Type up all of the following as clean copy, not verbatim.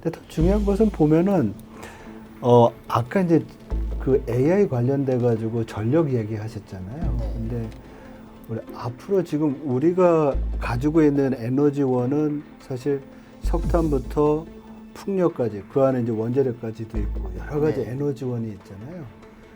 근데 더 중요한 것은 보면은 아까 이제 그 AI 관련돼 가지고 전력 얘기하셨잖아요. 네. 근데 우리 앞으로 지금 우리가 가지고 있는 에너지원은 사실 석탄부터 풍력까지 그 안에 이제 원자력까지도 있고 여러 가지 네. 에너지원이 있잖아요.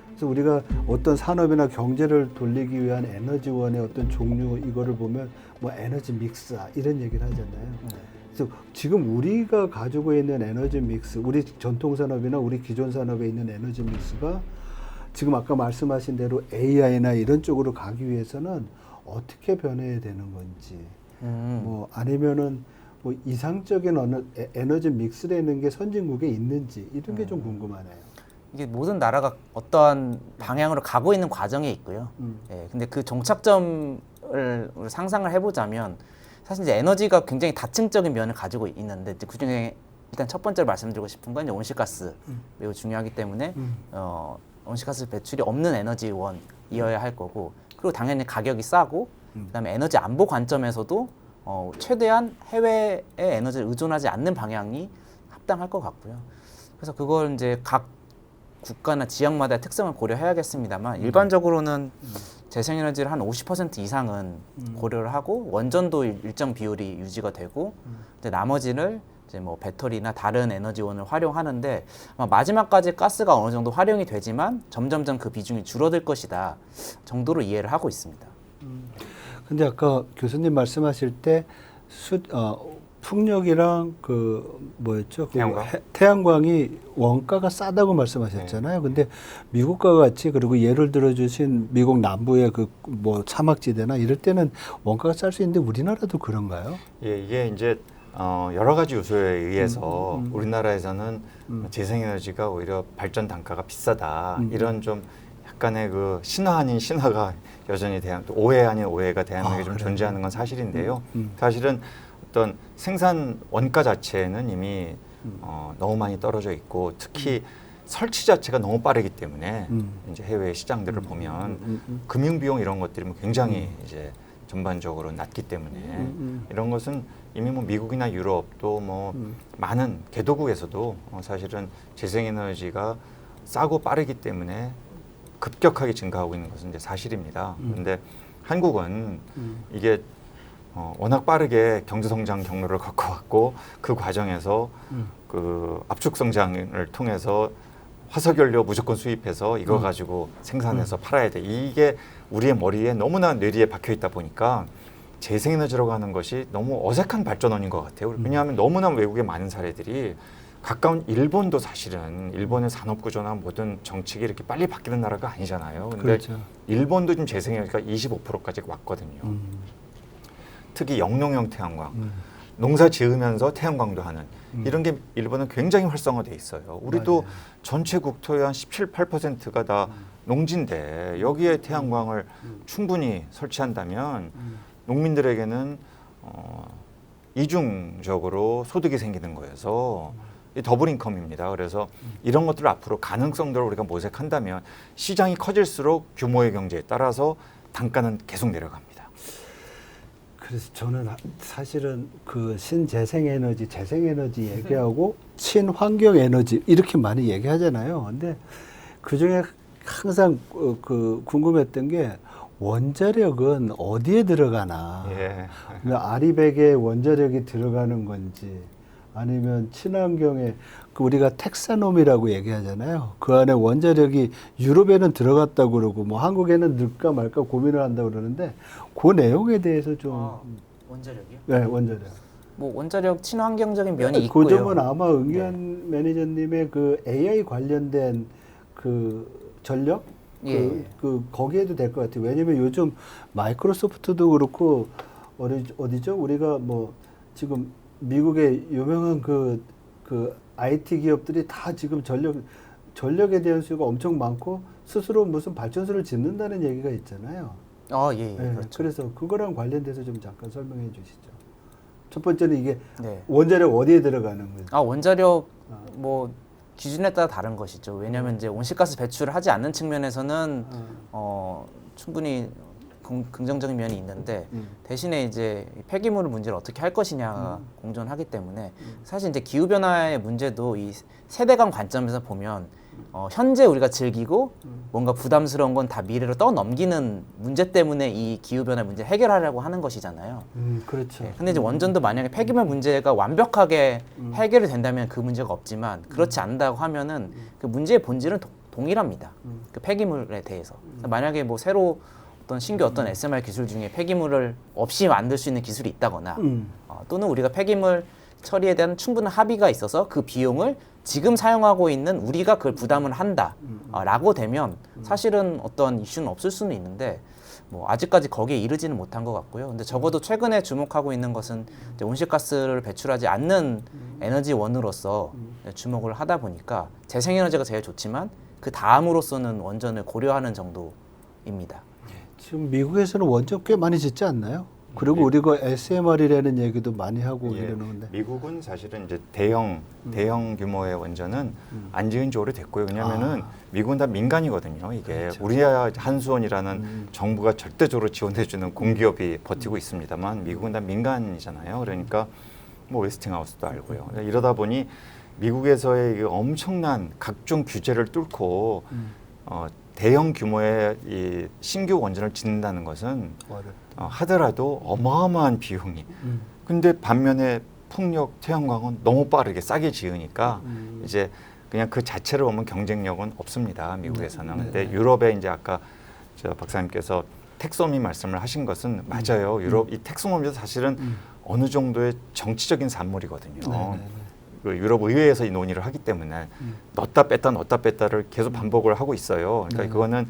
그래서 우리가 어떤 산업이나 경제를 돌리기 위한 에너지원의 어떤 종류 이거를 보면 뭐 에너지 믹스다 이런 얘기를 하잖아요. 네. 그래서 지금 우리가 가지고 있는 에너지 믹스, 우리 전통 산업이나 우리 기존 산업에 있는 에너지 믹스가 지금 아까 말씀하신 대로 AI나 이런 쪽으로 가기 위해서는 어떻게 변해야 되는 건지, 뭐 아니면은 뭐 이상적인 어느 에너지 믹스라는 게 선진국에 있는지 이런 게 좀 궁금하네요. 이게 모든 나라가 어떠한 방향으로 가고 있는 과정에 있고요. 예, 근데 그 종착점을 상상을 해보자면 사실 이제 에너지가 굉장히 다층적인 면을 가지고 있는데 그 중에 일단 첫 번째로 말씀드리고 싶은 건 이제 온실가스 매우 중요하기 때문에 온실가스 배출이 없는 에너지원이어야 할 거고 그리고 당연히 가격이 싸고 그다음에 에너지 안보 관점에서도 최대한 해외의 에너지를 의존하지 않는 방향이 합당할 것 같고요. 그래서 그걸 이제 각 국가나 지역마다 특성을 고려해야겠습니다만 일반적으로는 재생에너지를 한 50% 이상은 고려를 하고 원전도 일정 비율이 유지가 되고 이제 나머지를 이제 뭐 배터리나 다른 에너지원을 활용하는데 아마 마지막까지 가스가 어느 정도 활용이 되지만 점점점 그 비중이 줄어들 것이다 정도로 이해를 하고 있습니다. 근데 아까 교수님 말씀하실 때 풍력이랑 그 뭐였죠? 태양광? 태양광이 원가가 싸다고 말씀하셨잖아요. 근데 미국과 같이 그리고 예를 들어 주신 미국 남부의 그 뭐 사막지대나 이럴 때는 원가가 쌀 수 있는데 우리나라도 그런가요? 예, 이게 이제 여러 가지 요소에 의해서 우리나라에서는 재생에너지가 오히려 발전 단가가 비싸다 이런 좀 약간의 그 신화 아닌 신화가 여전히 또 오해 아닌 오해가 대한민국에 좀 그래요? 존재하는 건 사실인데요. 사실은 어떤 생산 원가 자체는 이미 너무 많이 떨어져 있고 특히 설치 자체가 너무 빠르기 때문에 이제 해외 시장들을 보면 금융 비용 이런 것들이 뭐 굉장히 이제 전반적으로 낮기 때문에 이런 것은 이미 뭐 미국이나 유럽도 뭐 많은 개도국에서도 사실은 재생에너지가 싸고 빠르기 때문에 급격하게 증가하고 있는 것은 이제 사실입니다. 그런데 한국은 이게 워낙 빠르게 경제 성장 경로를 걷고왔고 그 과정에서 그 압축 성장을 통해서 화석연료 무조건 수입해서 이거 가지고 생산해서 팔아야 돼. 이게 우리의 머리에 너무나 뇌리에 박혀 있다 보니까 재생에너지라고 하는 것이 너무 어색한 발전원인 것 같아요. 왜냐하면 너무나 외국의 많은 사례들이 가까운 일본도 사실은 일본의 산업 구조나 모든 정책이 이렇게 빨리 바뀌는 나라가 아니잖아요. 근데 그렇죠. 일본도 지금 재생에너지가 25%까지 왔거든요. 특히 영농형 태양광, 농사 지으면서 태양광도 하는 이런 게 일본은 굉장히 활성화돼 있어요. 우리도 맞아요. 전체 국토의 한 17, 8%가 다 농지인데 여기에 태양광을 충분히 설치한다면 농민들에게는 이중적으로 소득이 생기는 거여서 이 더블 인컴입니다. 그래서 이런 것들을 앞으로 가능성들을 우리가 모색한다면 시장이 커질수록 규모의 경제에 따라서 단가는 계속 내려갑니다. 그래서 저는 사실은 그 신재생에너지, 재생에너지 얘기하고 친환경에너지 이렇게 많이 얘기하잖아요. 근데 그중에 항상 그 궁금했던 게 원자력은 어디에 들어가나. 예. 아리백에 원자력이 들어가는 건지 아니면 친환경에 그 우리가 텍사놈이라고 얘기하잖아요. 그 안에 원자력이 유럽에는 들어갔다고 그러고 뭐 한국에는 넣을까 말까 고민을 한다고 그러는데 그 내용에 대해서 좀 원자력이요? 네, 원자력. 뭐 원자력 친환경적인 면이 그 있고요. 점은 아마 응현 매니저님의 그 AI 관련된 그 전력 예. 그 거기에도 될 것 같아요. 왜냐면 요즘 마이크로소프트도 그렇고 어디죠? 우리가 뭐 지금 미국의 유명한 그 IT 기업들이 다 지금 전력에 대한 수요가 엄청 많고 스스로 무슨 발전소를 짓는다는 얘기가 있잖아요. 예, 네, 그렇죠. 그래서 그거랑 관련돼서 좀 잠깐 설명해 주시죠. 첫 번째는 이게 네. 원자력 어디에 들어가는 거예요? 원자력 뭐 기준에 따라 다른 것이죠. 왜냐하면 이제 온실가스 배출을 하지 않는 측면에서는 충분히 긍정적인 면이 있는데 대신에 이제 폐기물 문제를 어떻게 할 것이냐가 공존하기 때문에 사실 이제 기후 변화의 문제도 이 세대 간 관점에서 보면 현재 우리가 즐기고 뭔가 부담스러운 건 다 미래로 떠넘기는 문제 때문에 이 기후 변화 문제 해결하려고 하는 것이잖아요. 그렇죠. 근데 이제 원전도 만약에 폐기물 문제가 완벽하게 해결이 된다면 그 문제가 없지만 그렇지 않다고 하면은 그 문제의 본질은 동일합니다. 그 폐기물에 대해서. 만약에 뭐 새로 어떤 신규 어떤 SMR 기술 중에 폐기물을 없이 만들 수 있는 기술이 있다거나 또는 우리가 폐기물 처리에 대한 충분한 합의가 있어서 그 비용을 지금 사용하고 있는 우리가 그걸 부담을 한다 라고 되면 사실은 어떤 이슈는 없을 수는 있는데 뭐 아직까지 거기에 이르지는 못한 것 같고요. 근데 적어도 최근에 주목하고 있는 것은 이제 온실가스를 배출하지 않는 에너지원으로서 주목을 하다 보니까 재생에너지가 제일 좋지만 그 다음으로서는 원전을 고려하는 정도입니다. 지금 미국에서는 원전 꽤 많이 짓지 않나요? 그리고 우리가 SMR이라는 얘기도 많이 하고 이러는데. 미국은 사실은 이제 대형 규모의 원전은 안 지은 지 오래됐고요. 왜냐하면은 미국은 다 민간이거든요. 이게 그렇죠. 우리나라 한수원이라는 정부가 절대적으로 지원해주는 공기업이 버티고 있습니다만 미국은 다 민간이잖아요. 그러니까 뭐 웨스팅하우스도 알고요. 이러다 보니 미국에서의 이 엄청난 각종 규제를 뚫고 대형 규모의 이 신규 원전을 짓는다는 것은 하더라도 어마어마한 비용이. 근데 반면에 풍력, 태양광은 너무 빠르게 싸게 지으니까 이제 그냥 그 자체로 보면 경쟁력은 없습니다. 미국에서는. 근데 유럽에 이제 아까 저 박사님께서 텍소노미 말씀을 하신 것은 맞아요. 유럽 이 텍소노미도 사실은 어느 정도의 정치적인 산물이거든요. 그 유럽 의회에서 이 논의를 하기 때문에 넣었다 뺐다를 계속 반복을 하고 있어요. 그러니까 그거는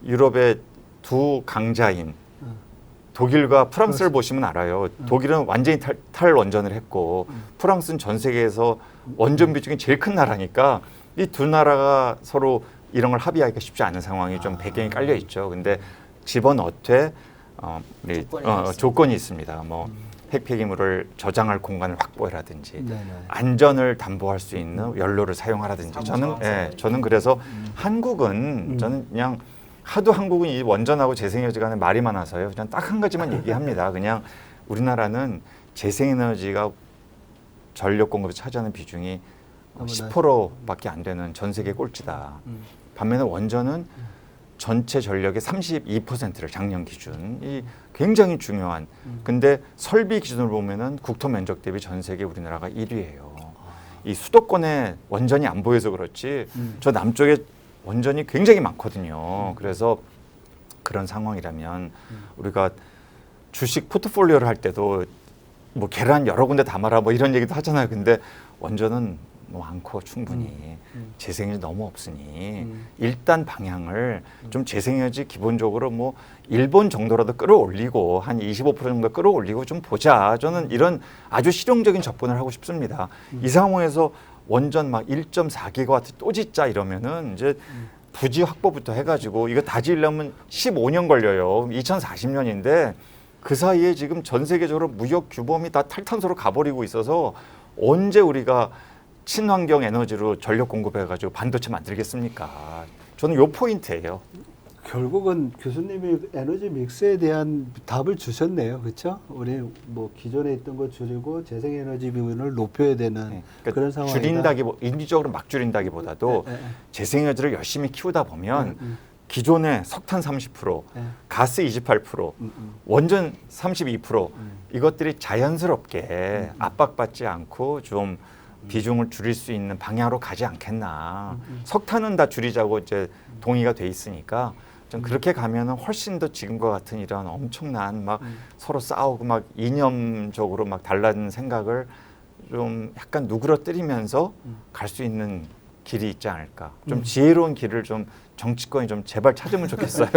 유럽의 두 강자인 독일과 프랑스를 보시면 알아요. 독일은 완전히 탈원전을 했고 프랑스는 전 세계에서 원전 비중이 제일 큰 나라니까 이 두 나라가 서로 이런 걸 합의하기가 쉽지 않은 상황이 좀 배경이 깔려 있죠. 근데 집어넣되 조건이 있습니다. 뭐 핵 폐기물을 저장할 공간을 확보해라든지 안전을 담보할 수 있는 연료를 사용하라든지 저는 그래서 한국은 저는 그냥 하도 한국은 이 원전하고 재생에너지 간에 말이 많아서요. 그냥 딱 한 가지만 얘기합니다. 그냥 우리나라는 재생에너지가 전력 공급에 차지하는 비중이 10%밖에 안 되는 전 세계 꼴찌다. 반면에 원전은 전체 전력의 32%를 작년 기준이 굉장히 중요한. 근데 설비 기준으로 보면은 국토 면적 대비 전 세계 우리나라가 1위예요. 이 수도권에 원전이 안 보여서 그렇지 저 남쪽에 원전이 굉장히 많거든요. 그래서 그런 상황이라면 우리가 주식 포트폴리오를 할 때도 뭐 계란 여러 군데 담아라 뭐 이런 얘기도 하잖아요. 근데 원전은 뭐 많고 충분히 재생에너지 너무 없으니 일단 방향을 좀 재생에너지 기본적으로 뭐 일본 정도라도 끌어올리고 한 25% 정도 끌어올리고 좀 보자. 저는 이런 아주 실용적인 접근을 하고 싶습니다. 이 상황에서 원전 막 1.4기가와트 또 짓자 이러면은 이제 부지 확보부터 해가지고 이거 다 지으려면 15년 걸려요. 2040년인데 그 사이에 지금 전 세계적으로 무역 규범이 다 탈탄소로 가버리고 있어서 언제 우리가 친환경 에너지로 전력 공급해가지고 반도체 만들겠습니까? 저는 요 포인트예요. 결국은 교수님이 에너지 믹스에 대한 답을 주셨네요, 그렇죠? 우리 뭐 기존에 있던 거 줄이고 재생에너지 비율을 높여야 되는 그러니까 그런 상황이다. 인위적으로 막 줄인다기보다도 재생에너지를 열심히 키우다 보면 기존에 석탄 30%, 가스 28%, 원전 32% 이것들이 자연스럽게 압박받지 않고 좀 비중을 줄일 수 있는 방향으로 가지 않겠나. 석탄은 다 줄이자고 이제 동의가 돼 있으니까 좀 그렇게 가면은 훨씬 더 지금과 같은 이런 엄청난 막 서로 싸우고 막 이념적으로 막 달라진 생각을 좀 약간 누그러뜨리면서 갈 수 있는 길이 있지 않을까. 좀 지혜로운 길을 좀 정치권이 좀 제발 찾으면 좋겠어요.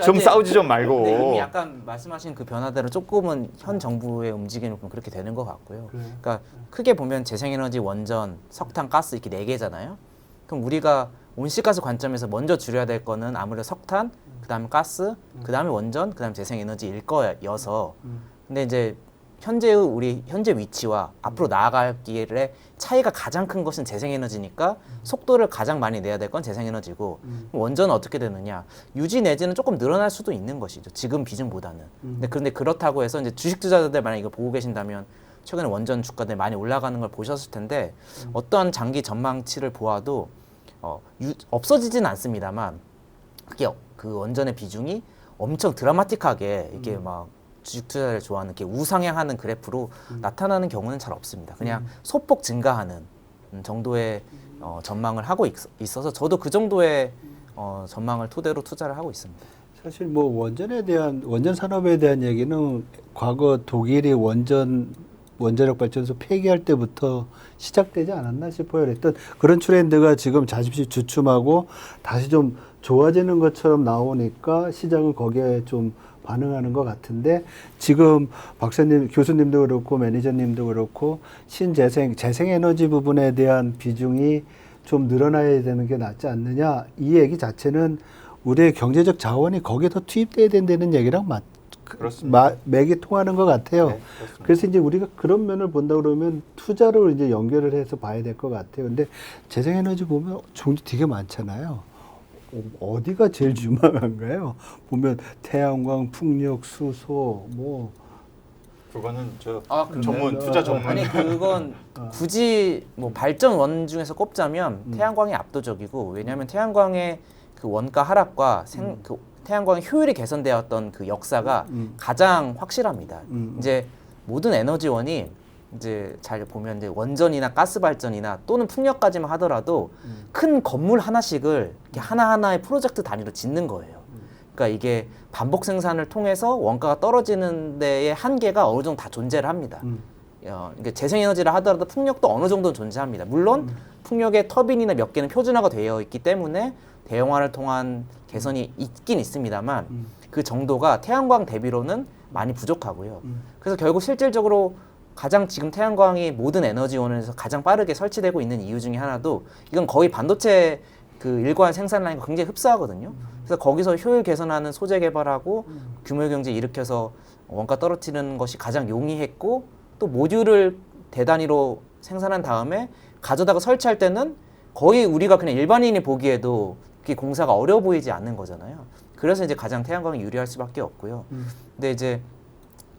좀 싸우지 좀 말고. 근데 이미 약간 말씀하신 그 변화대로 조금은 현 정부의 움직임을 보면 그렇게 되는 것 같고요. 그러니까 크게 보면 재생에너지, 원전, 석탄, 가스 이렇게 4개잖아요. 그럼 우리가 온실가스 관점에서 먼저 줄여야 될 거는 아무래도 석탄, 그다음에 가스, 그다음에 원전, 그다음에 재생에너지일 거여서 근데 이제 현재의 우리 현재 위치와 앞으로 나아갈 길에 차이가 가장 큰 것은 재생에너지니까 속도를 가장 많이 내야 될 건 재생에너지고 원전은 어떻게 되느냐 유지 내지는 조금 늘어날 수도 있는 것이죠. 지금 비중보다는. 근데 그렇다고 해서 이제 주식 투자자들 만약 이거 보고 계신다면 최근에 원전 주가들 많이 올라가는 걸 보셨을 텐데 어떠한 장기 전망치를 보아도 없어지진 않습니다만 그게 그 원전의 비중이 엄청 드라마틱하게 이게 막 주식 투자를 좋아하는 게 우상향하는 그래프로 나타나는 경우는 잘 없습니다. 그냥 소폭 증가하는 정도의 전망을 하고 있어서 저도 그 정도의 전망을 토대로 투자를 하고 있습니다. 사실 뭐 원전 산업에 대한 얘기는 과거 독일이 원자력 발전소 폐기할 때부터 시작되지 않았나 싶어요. 그랬던 그런 트렌드가 지금 잠시 주춤하고 다시 좀 좋아지는 것처럼 나오니까 시장은 거기에 좀 반응하는 것 같은데 지금 박사님, 교수님도 그렇고 매니저님도 그렇고 재생에너지 부분에 대한 비중이 좀 늘어나야 되는 게 낫지 않느냐 이 얘기 자체는 우리의 경제적 자원이 거기에 더 투입돼야 된다는 얘기랑 맥이 통하는 것 같아요. 네, 그래서 이제 우리가 그런 면을 본다 그러면 투자로 이제 연결을 해서 봐야 될 것 같아요. 근데 재생에너지 보면 종류 되게 많잖아요. 어디가 제일 유망한가요? 보면 태양광, 풍력, 수소, 뭐 그거는 그러면- 투자 전문. 아니 그건 굳이 뭐 발전원 중에서 꼽자면 태양광이 압도적이고 왜냐하면 태양광의 그 원가 하락과 그 태양광의 효율이 개선되었던 그 역사가 가장 확실합니다. 이제 모든 에너지원이 이제 잘 보면 이제 원전이나 가스 발전이나 또는 풍력까지만 하더라도 큰 건물 하나씩을 이렇게 하나하나의 프로젝트 단위로 짓는 거예요. 그러니까 이게 반복 생산을 통해서 원가가 떨어지는 데의 한계가 어느 정도 다 존재를 합니다. 그러니까 재생에너지를 하더라도 풍력도 어느 정도 존재합니다. 물론 풍력의 터빈이나 몇 개는 표준화가 되어 있기 때문에 대형화를 통한 개선이 있긴 있습니다만 그 정도가 태양광 대비로는 많이 부족하고요. 그래서 결국 실질적으로 가장 지금 태양광이 모든 에너지원에서 가장 빠르게 설치되고 있는 이유 중에 하나도 이건 거의 반도체 그 일관 생산 라인과 굉장히 흡사하거든요. 그래서 거기서 효율 개선하는 소재 개발하고 규모 경제 일으켜서 원가 떨어뜨리는 것이 가장 용이했고 또 모듈을 대단위로 생산한 다음에 가져다가 설치할 때는 거의 우리가 그냥 일반인이 보기에도 그게 공사가 어려워 보이지 않는 거잖아요. 그래서 이제 가장 태양광이 유리할 수밖에 없고요. 근데 이제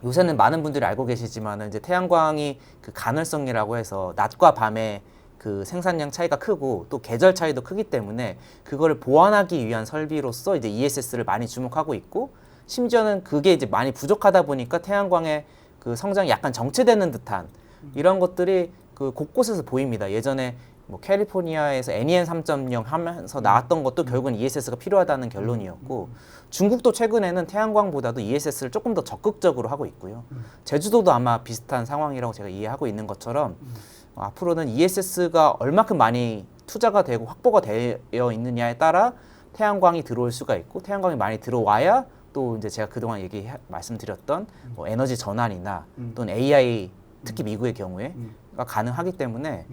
요새는 많은 분들이 알고 계시지만 이제 태양광이 그 간헐성이라고 해서 낮과 밤의 그 생산량 차이가 크고 또 계절 차이도 크기 때문에 그거를 보완하기 위한 설비로서 이제 ESS를 많이 주목하고 있고 심지어는 그게 이제 많이 부족하다 보니까 태양광의 그 성장이 약간 정체되는 듯한 이런 것들이 그 곳곳에서 보입니다. 예전에 뭐 캘리포니아에서 NEN 3.0 하면서 나왔던 것도 결국은 ESS가 필요하다는 결론이었고 중국도 최근에는 태양광보다도 ESS를 조금 더 적극적으로 하고 있고요. 제주도도 아마 비슷한 상황이라고 제가 이해하고 있는 것처럼 앞으로는 ESS가 얼마큼 많이 투자가 되고 확보가 되어 있느냐에 따라 태양광이 들어올 수가 있고 태양광이 많이 들어와야 또 이제 제가 그동안 말씀드렸던 뭐 에너지 전환이나 또는 AI 특히 미국의 경우에가 가능하기 때문에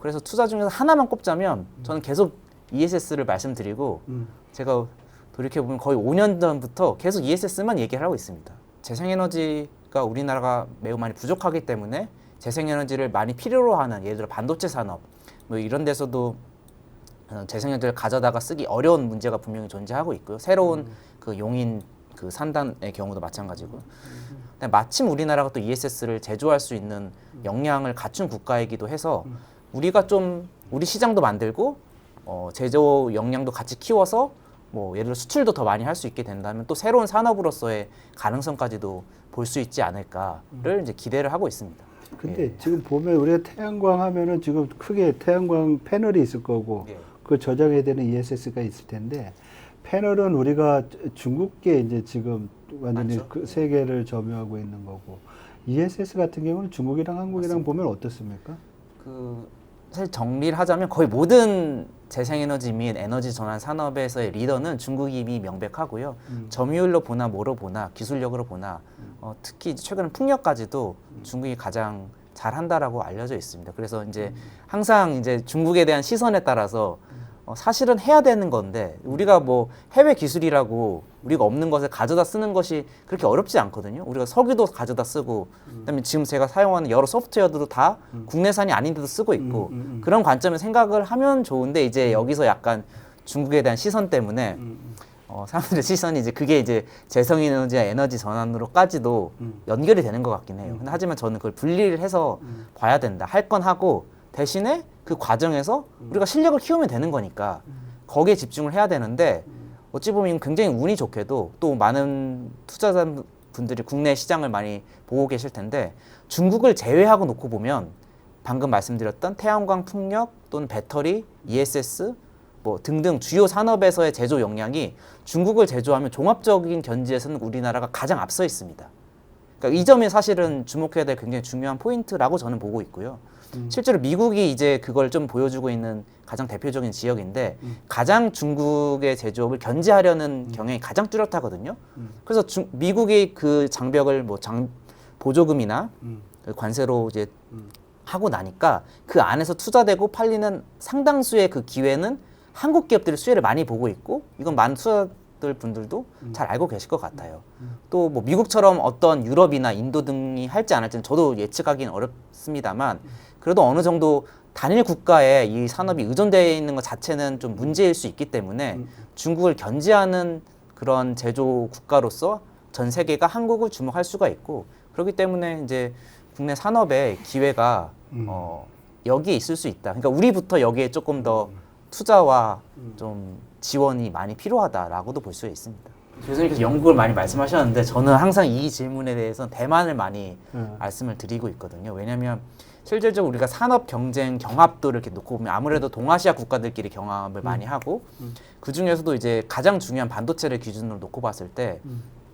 그래서 투자 중에서 하나만 꼽자면 저는 계속 ESS를 말씀드리고 제가 돌이켜보면 거의 5년 전부터 계속 ESS만 얘기를 하고 있습니다. 재생에너지가 우리나라가 매우 많이 부족하기 때문에 재생에너지를 많이 필요로 하는 예를 들어 반도체 산업 뭐 이런 데서도 재생에너지를 가져다가 쓰기 어려운 문제가 분명히 존재하고 있고요. 새로운 그 용인 그 산단의 경우도 마찬가지고요. 근데 마침 우리나라가 또 ESS를 제조할 수 있는 역량을 갖춘 국가이기도 해서 우리가 좀 우리 시장도 만들고 제조 역량도 같이 키워서 뭐 예를 들어 수출도 더 많이 할 수 있게 된다면 또 새로운 산업으로서의 가능성까지도 볼 수 있지 않을까를 이제 기대를 하고 있습니다. 근데 지금 보면 우리가 태양광 하면은 지금 크게 태양광 패널이 있을 거고 그 저장해야 되는 ESS가 있을 텐데 패널은 우리가 중국계 이제 지금 완전히 그 세계를 점유하고 있는 거고 ESS 같은 경우는 중국이랑 한국이랑 보면 어떻습니까? 사실 정리를 하자면 거의 모든 재생에너지 및 에너지 전환 산업에서의 리더는 중국이 이미 명백하고요. 점유율로 보나 뭐로 보나 기술력으로 보나 특히 최근 풍력까지도 중국이 가장 잘한다라고 알려져 있습니다. 그래서 이제 항상 이제 중국에 대한 시선에 따라서 사실은 해야 되는 건데 우리가 뭐 해외 기술이라고 우리가 없는 것을 가져다 쓰는 것이 그렇게 어렵지 않거든요. 우리가 석유도 가져다 쓰고 그다음에 지금 제가 사용하는 여러 소프트웨어들도 다 국내산이 아닌데도 쓰고 있고 그런 관점에 생각을 하면 좋은데 이제 여기서 약간 중국에 대한 시선 때문에 사람들의 시선이 이제 그게 이제 재생에너지와 에너지 전환으로까지도 연결이 되는 것 같긴 해요. 근데 하지만 저는 그걸 분리를 해서 봐야 된다. 할 건 하고 대신에 그 과정에서 우리가 실력을 키우면 되는 거니까 거기에 집중을 해야 되는데 어찌 보면 굉장히 운이 좋게도 또 많은 투자자분들이 국내 시장을 많이 보고 계실 텐데 중국을 제외하고 놓고 보면 방금 말씀드렸던 태양광 풍력 또는 배터리, ESS 뭐 등등 주요 산업에서의 제조 역량이 중국을 제조하면 종합적인 견지에서는 우리나라가 가장 앞서 있습니다. 그러니까 이 점이 사실은 주목해야 될 굉장히 중요한 포인트라고 저는 보고 있고요. 실제로 미국이 이제 그걸 좀 보여주고 있는 가장 대표적인 지역인데 가장 중국의 제조업을 견제하려는 경향이 가장 뚜렷하거든요. 그래서 미국이 그 장벽을 뭐 보조금이나 그 관세로 이제 하고 나니까 그 안에서 투자되고 팔리는 상당수의 그 기회는 한국 기업들이 수혜를 많이 보고 있고 이건 많은 투자들 분들도 잘 알고 계실 것 같아요. 또 뭐 미국처럼 어떤 유럽이나 인도 등이 할지 안 할지는 저도 예측하기는 어렵습니다만 그래도 어느 정도 단일 국가에 이 산업이 의존되어 있는 것 자체는 좀 문제일 수 있기 때문에 중국을 견제하는 그런 제조 국가로서 전 세계가 한국을 주목할 수가 있고 그렇기 때문에 이제 국내 산업의 기회가 여기에 있을 수 있다. 그러니까 우리부터 여기에 조금 더 투자와 좀 지원이 많이 필요하다라고도 볼 수 있습니다. 교수님께서 영국을 많이 말씀하셨는데 저는 항상 이 질문에 대해서 대만을 많이 말씀을 드리고 있거든요. 왜냐하면 실질적으로 우리가 산업 경쟁 경합도를 이렇게 놓고 보면 아무래도 동아시아 국가들끼리 경합을 많이 하고 그 중에서도 이제 가장 중요한 반도체를 기준으로 놓고 봤을 때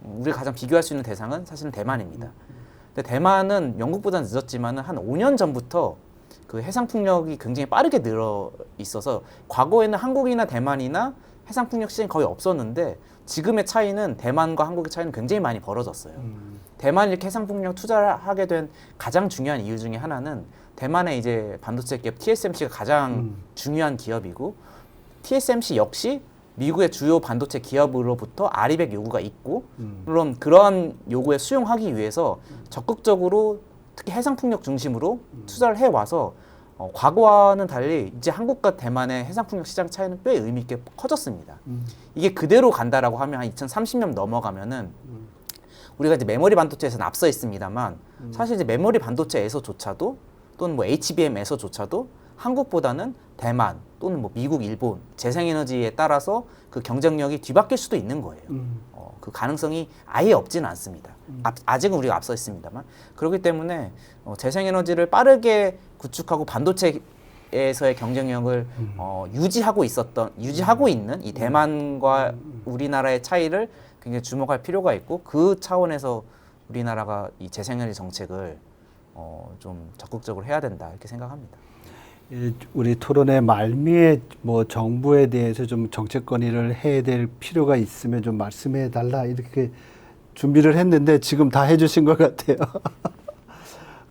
우리가 가장 비교할 수 있는 대상은 사실은 대만입니다. 근데 대만은 영국보다는 늦었지만은 한 5년 전부터 그 해상 풍력이 굉장히 빠르게 늘어 있어서 과거에는 한국이나 대만이나 해상 풍력 시장이 거의 없었는데 지금의 차이는 대만과 한국의 차이는 굉장히 많이 벌어졌어요. 대만이 이렇게 해상 풍력 투자를 하게 된 가장 중요한 이유 중에 하나는 대만의 이제 반도체 기업 TSMC가 가장 중요한 기업이고 TSMC 역시 미국의 주요 반도체 기업으로부터 아리백 요구가 있고 물론 그러한 요구에 수용하기 위해서 적극적으로 특히 해상풍력 중심으로 투자를 해와서 과거와는 달리 이제 한국과 대만의 해상풍력 시장 차이는 꽤 의미 있게 커졌습니다. 이게 그대로 간다라고 하면 한 2030년 넘어가면은 우리가 이제 메모리 반도체에서는 앞서 있습니다만 사실 이제 메모리 반도체에서조차도 또는 뭐 HBM에서조차도 한국보다는 대만 또는 뭐 미국, 일본 재생에너지에 따라서 그 경쟁력이 뒤바뀔 수도 있는 거예요. 그 가능성이 아예 없지는 않습니다. 아직은 우리가 앞서 있습니다만 그렇기 때문에 재생에너지를 빠르게 구축하고 반도체에서의 경쟁력을 유지하고 있는 이 대만과 우리나라의 차이를 굉장히 주목할 필요가 있고 그 차원에서 우리나라가 이 재생에너지 정책을 좀 적극적으로 해야 된다 이렇게 생각합니다. 우리 토론의 말미에 뭐 정부에 대해서 좀 정책 건의를 해야 될 필요가 있으면 좀 말씀해 달라 이렇게 준비를 했는데 지금 다 해주신 것 같아요.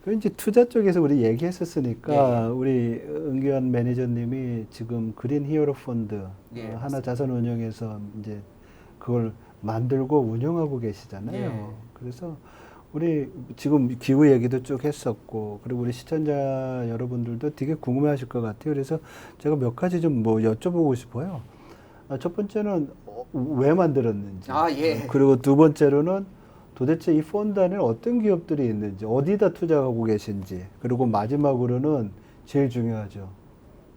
그 이제 투자 쪽에서 우리 얘기했었으니까 우리 은규환 매니저님이 지금 그린 히어로 펀드 하나 자산운용에서 이제 그걸 만들고 운영하고 계시잖아요. 그래서 우리 지금 기후 얘기도 쭉 했었고 그리고 우리 시청자 여러분들도 되게 궁금해하실 것 같아요. 그래서 제가 몇 가지 좀 뭐 여쭤보고 싶어요. 첫 번째는 왜 만들었는지, 그리고 두 번째로는 도대체 이 펀드 안에 어떤 기업들이 있는지, 어디다 투자하고 계신지, 그리고 마지막으로는 제일 중요하죠.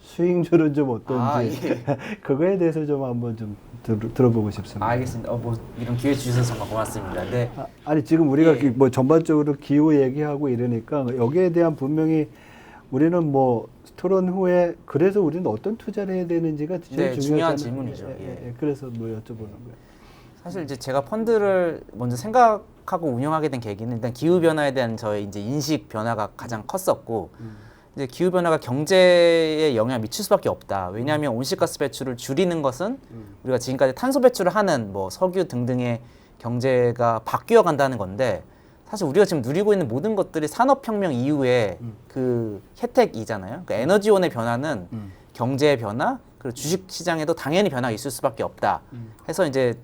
수익률은 좀 어떤지 그거에 대해서 좀 한번 좀 들어보고 싶습니다. 알겠습니다. 뭐 이런 기회 주셔서 정말 고맙습니다. 네. 아니 지금 우리가 뭐 전반적으로 기후 얘기하고 이러니까 여기에 대한 분명히 우리는 뭐 토론 후에 그래서 우리는 어떤 투자를 해야 되는지가 제일 중요한 질문이죠. 그래서 뭐 여쭤보는 거예요. 사실 이제 제가 펀드를 먼저 생각하고 운영하게 된 계기는 일단 기후 변화에 대한 저의 이제 인식 변화가 가장 컸었고. 이제 기후 변화가 경제에 영향을 미칠 수밖에 없다. 왜냐하면 온실가스 배출을 줄이는 것은 우리가 지금까지 탄소 배출을 하는 뭐 석유 등등의 경제가 바뀌어 간다는 건데 사실 우리가 지금 누리고 있는 모든 것들이 산업혁명 이후에 그 혜택이잖아요. 그러니까 에너지원의 변화는 경제의 변화 그리고 주식 시장에도 당연히 변화가 있을 수밖에 없다. 해서 이제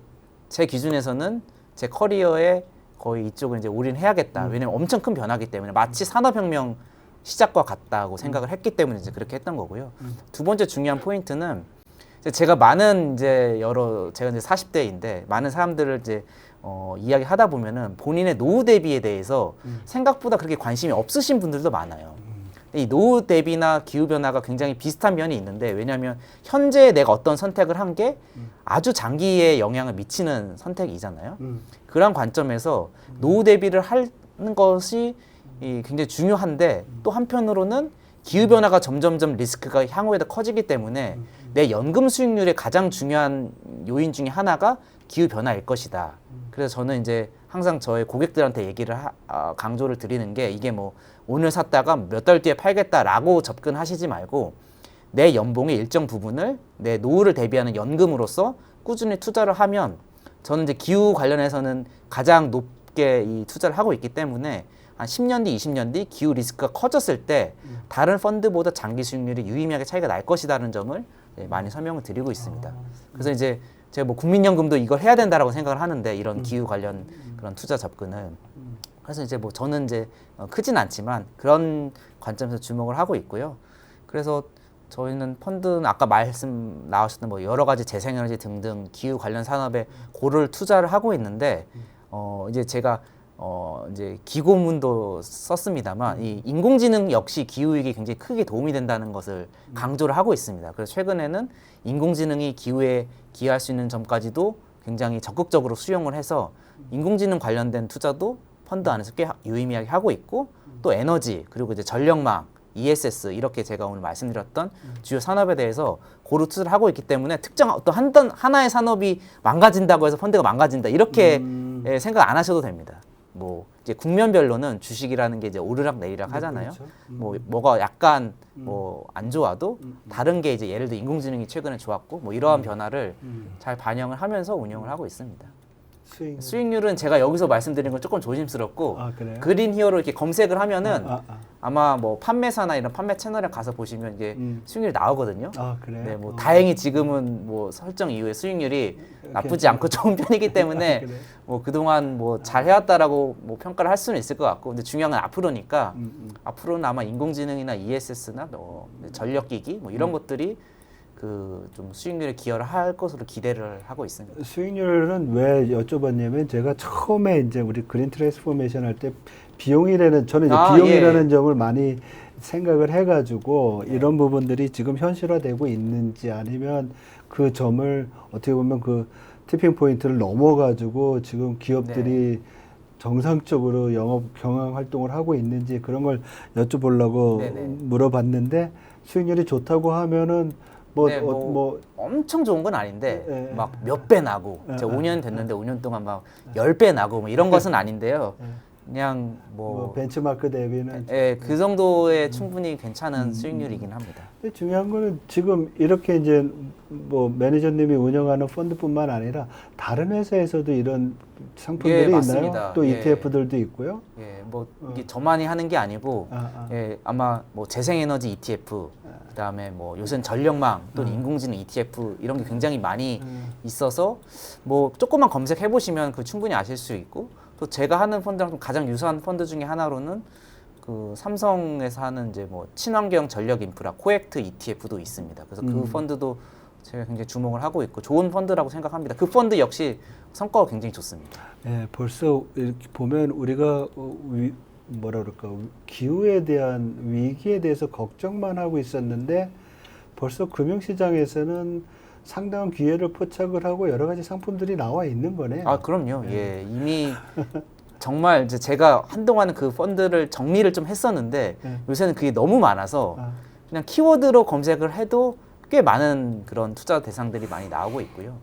제 기준에서는 제 커리어에 거의 이쪽을 이제 올인해야겠다. 왜냐면 엄청 큰 변화기 때문에 마치 산업혁명 시작과 같다고 생각을 했기 때문에 이제 그렇게 했던 거고요. 두 번째 중요한 포인트는 제가 많은 이제 제가 이제 40대인데 많은 사람들을 이제 이야기하다 보면은 본인의 노후 대비에 대해서 생각보다 그렇게 관심이 없으신 분들도 많아요. 이 노후 대비나 기후 변화가 굉장히 비슷한 면이 있는데 왜냐하면 현재 내가 어떤 선택을 한 게 아주 장기에 영향을 미치는 선택이잖아요. 그런 관점에서 노후 대비를 하는 것이 굉장히 중요한데 또 한편으로는 기후 변화가 점점점 리스크가 향후에도 커지기 때문에 내 연금 수익률의 가장 중요한 요인 중에 하나가 기후 변화일 것이다. 그래서 저는 이제 항상 저의 고객들한테 얘기를 강조를 드리는 게 이게 뭐 오늘 샀다가 몇 달 뒤에 팔겠다라고 접근하시지 말고 내 연봉의 일정 부분을 내 노후를 대비하는 연금으로서 꾸준히 투자를 하면 저는 이제 기후 관련해서는 가장 높게 이 투자를 하고 있기 때문에 한 10년 뒤, 20년 뒤 기후 리스크가 커졌을 때 다른 펀드보다 장기 수익률이 유의미하게 차이가 날 것이라는 점을 많이 설명을 드리고 있습니다. 그래서 이제 제가 뭐 국민연금도 이걸 해야 된다라고 생각을 하는데 이런 기후 관련 그런 투자 접근을 그래서 이제 뭐 저는 이제 크진 않지만 그런 관점에서 주목을 하고 있고요. 그래서 저희는 펀드는 아까 말씀 나오셨던 뭐 여러 가지 재생에너지 등등 기후 관련 산업에 고를 투자를 하고 있는데 이제 제가 이제 기고문도 썼습니다만 이 인공지능 역시 기후위기에 굉장히 크게 도움이 된다는 것을 강조를 하고 있습니다. 그래서 최근에는 인공지능이 기후에 기여할 수 있는 점까지도 굉장히 적극적으로 수용을 해서 인공지능 관련된 투자도 펀드 안에서 꽤 유의미하게 하고 있고 또 에너지 그리고 이제 전력망, ESS 이렇게 제가 오늘 말씀드렸던 주요 산업에 대해서 고루 투자를 하고 있기 때문에 특정 어떤 하나의 산업이 망가진다고 해서 펀드가 망가진다 이렇게 생각 안 하셔도 됩니다. 뭐 이제 국면별로는 주식이라는 게 이제 오르락 내리락 하잖아요. 그렇죠. 뭐가 약간 뭐 안 좋아도 다른 게 이제 예를 들어 인공지능이 최근에 좋았고 뭐 이러한 변화를 잘 반영을 하면서 운영을 하고 있습니다. 수익률은 제가 여기서 말씀드리는 건 조금 조심스럽고 그래요? 그린 히어로 이렇게 검색을 하면은 아마 뭐 판매사나 이런 판매 채널에 가서 보시면 이게 수익률이 나오거든요. 그래요? 네, 뭐 다행히 지금은 뭐 설정 이후에 수익률이 나쁘지 않고 좋은 편이기 때문에 그래? 뭐 그동안 뭐 잘 해왔다라고 뭐 평가를 할 수는 있을 것 같고 근데 중요한 건 앞으로니까 앞으로는 아마 인공지능이나 ESS나 전력기기 뭐 이런 것들이 그 좀 수익률에 기여를 할 것으로 기대를 하고 있습니다. 수익률은 왜 여쭤봤냐면 제가 처음에 이제 우리 그린 트랜스포메이션 할 때 비용이라는 저는 이제 비용이라는 점을 많이 생각을 해가지고 이런 부분들이 지금 현실화되고 있는지 아니면 그 점을 어떻게 보면 그 티핑 포인트를 넘어가지고 지금 기업들이 정상적으로 영업 경영 활동을 하고 있는지 그런 걸 여쭤보려고 물어봤는데 수익률이 좋다고 하면은 뭐 엄청 좋은 건 아닌데 막 몇 배 나고 제가 5년 됐는데 5년 동안 막 10배 나고 뭐 이런 것은 아닌데요. 그냥 뭐 벤치마크 대비는 그 정도의 충분히 괜찮은 수익률이긴 합니다. 근데 중요한 거는 지금 이렇게 이제 뭐 매니저님이 운영하는 펀드뿐만 아니라 다른 회사에서도 이런 상품들이 있나요? 또 ETF들도 있고요. 뭐 이게 저만이 하는 게 아니고 아마 뭐 재생에너지 ETF 그다음에 뭐 요새는 전력망 또는 인공지능 ETF 이런 게 굉장히 많이 있어서 뭐 조금만 검색해 보시면 그 충분히 아실 수 있고 또 제가 하는 펀드랑 좀 가장 유사한 펀드 중에 하나로는 그 삼성에서 하는 이제 뭐 친환경 전력 인프라 코액트 ETF도 있습니다. 그래서 그 펀드도 제가 굉장히 주목을 하고 있고 좋은 펀드라고 생각합니다. 그 펀드 역시 성과가 굉장히 좋습니다. 네, 벌써 이렇게 보면 우리가 뭐라 그럴까 기후에 대한 위기에 대해서 걱정만 하고 있었는데 벌써 금융시장에서는 상당한 기회를 포착을 하고 여러 가지 상품들이 나와 있는 거네요. 그럼요. 이미 정말 이제 제가 한동안은 그 펀드를 정리를 좀 했었는데 요새는 그게 너무 많아서 그냥 키워드로 검색을 해도 꽤 많은 그런 투자 대상들이 많이 나오고 있고요.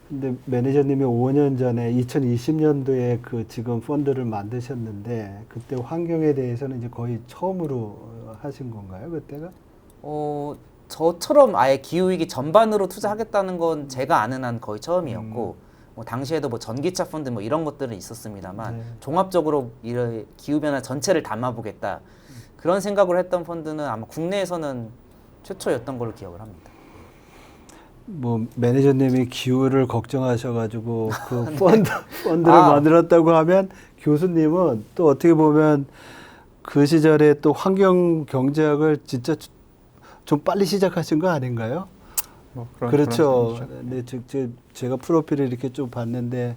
근데 매니저님이 5년 전에 2020년도에 그 지금 펀드를 만드셨는데 그때 환경에 대해서는 이제 거의 처음으로 하신 건가요, 그때가? 저처럼 아예 기후위기 전반으로 투자하겠다는 건 제가 아는 한 거의 처음이었고 뭐 당시에도 뭐 전기차 펀드 뭐 이런 것들은 있었습니다만 종합적으로 이 기후변화 전체를 담아보겠다 그런 생각을 했던 펀드는 아마 국내에서는 최초였던 걸로 기억을 합니다. 뭐 매니저님이 기후를 걱정하셔가지고 그 펀드를 아. 만들었다고 하면 교수님은 또 어떻게 보면 그 시절에 또 환경 경제학을 진짜 좀 빨리 시작하신 거 아닌가요? 뭐 그런 그렇죠. 셈이죠. 네, 제가 프로필을 이렇게 좀 봤는데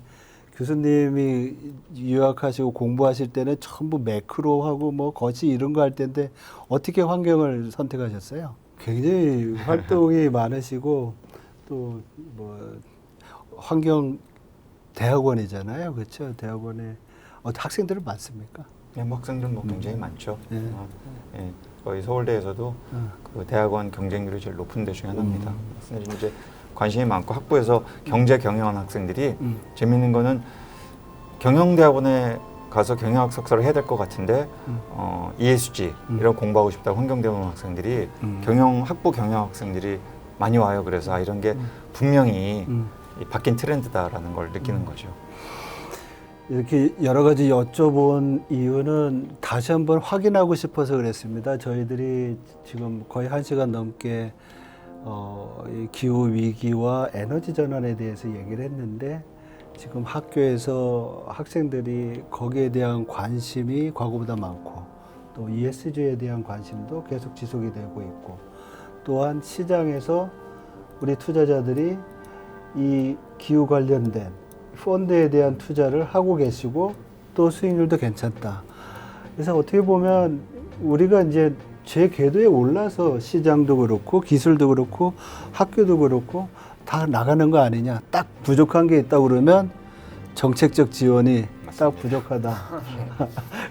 교수님이 유학하시고 공부하실 때는 전부 매크로하고 뭐 거시 이런 거 할 텐데 어떻게 환경을 선택하셨어요? 굉장히 활동이 많으시고 또 뭐 환경 대학원이잖아요, 그렇죠? 대학원에 학생들은 많습니까? 네, 뭐 학생들 뭐 굉장히 많죠. 네. 예, 거의 서울대에서도 그 대학원 경쟁률이 제일 높은 데 중에 하나입니다. 그래서 이제 관심이 많고 학부에서 경제 경영하는 학생들이 재밌는 거는 경영대학원에 가서 경영학 석사를 해야 될 것 같은데 ESG 이런 공부하고 싶다고 환경대학원 학생들이 학부 경영 학생들이 많이 와요. 그래서 이런 게 분명히 이 바뀐 트렌드다라는 걸 느끼는 거죠. 이렇게 여러 가지 여쭤본 이유는 다시 한번 확인하고 싶어서 그랬습니다. 저희들이 지금 거의 1시간 넘게 이 기후 위기와 에너지 전환에 대해서 얘기를 했는데 지금 학교에서 학생들이 거기에 대한 관심이 과거보다 많고 또 ESG에 대한 관심도 계속 지속이 되고 있고 또한 시장에서 우리 투자자들이 이 기후 관련된 펀드에 대한 투자를 하고 계시고 또 수익률도 괜찮다. 그래서 어떻게 보면 우리가 이제 제 궤도에 올라서 시장도 그렇고 기술도 그렇고 학교도 그렇고 다 나가는 거 아니냐. 딱 부족한 게 있다 그러면 정책적 지원이 딱 부족하다.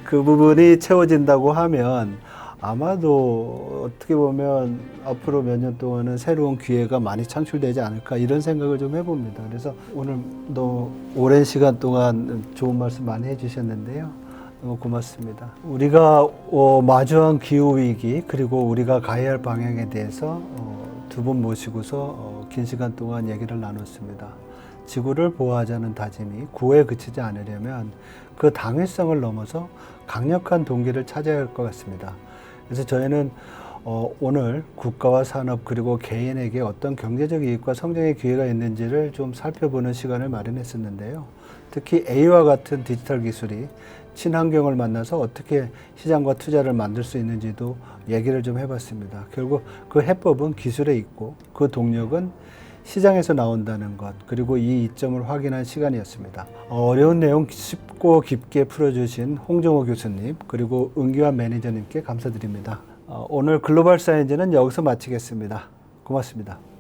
그 부분이 채워진다고 하면 아마도 어떻게 보면 앞으로 몇 년 동안은 새로운 기회가 많이 창출되지 않을까 이런 생각을 좀 해봅니다. 그래서 오늘 너무 오랜 시간 동안 좋은 말씀 많이 해주셨는데요. 너무 고맙습니다. 우리가 마주한 기후위기 그리고 우리가 가야 할 방향에 대해서 두 분 모시고서 긴 시간 동안 얘기를 나눴습니다. 지구를 보호하자는 다짐이 구호에 그치지 않으려면 그 당위성을 넘어서 강력한 동기를 찾아야 할 것 같습니다. 그래서 저희는 오늘 국가와 산업 그리고 개인에게 어떤 경제적 이익과 성장의 기회가 있는지를 좀 살펴보는 시간을 마련했었는데요. 특히 A와 같은 디지털 기술이 친환경을 만나서 어떻게 시장과 투자를 만들 수 있는지도 얘기를 좀 해봤습니다. 결국 그 해법은 기술에 있고 그 동력은 시장에서 나온다는 것 그리고 이 이점을 확인한 시간이었습니다. 어려운 내용 쉽고 깊게 풀어주신 홍정호 교수님 그리고 은기환 매니저님께 감사드립니다. 오늘 글로벌 사이언즈는 여기서 마치겠습니다. 고맙습니다.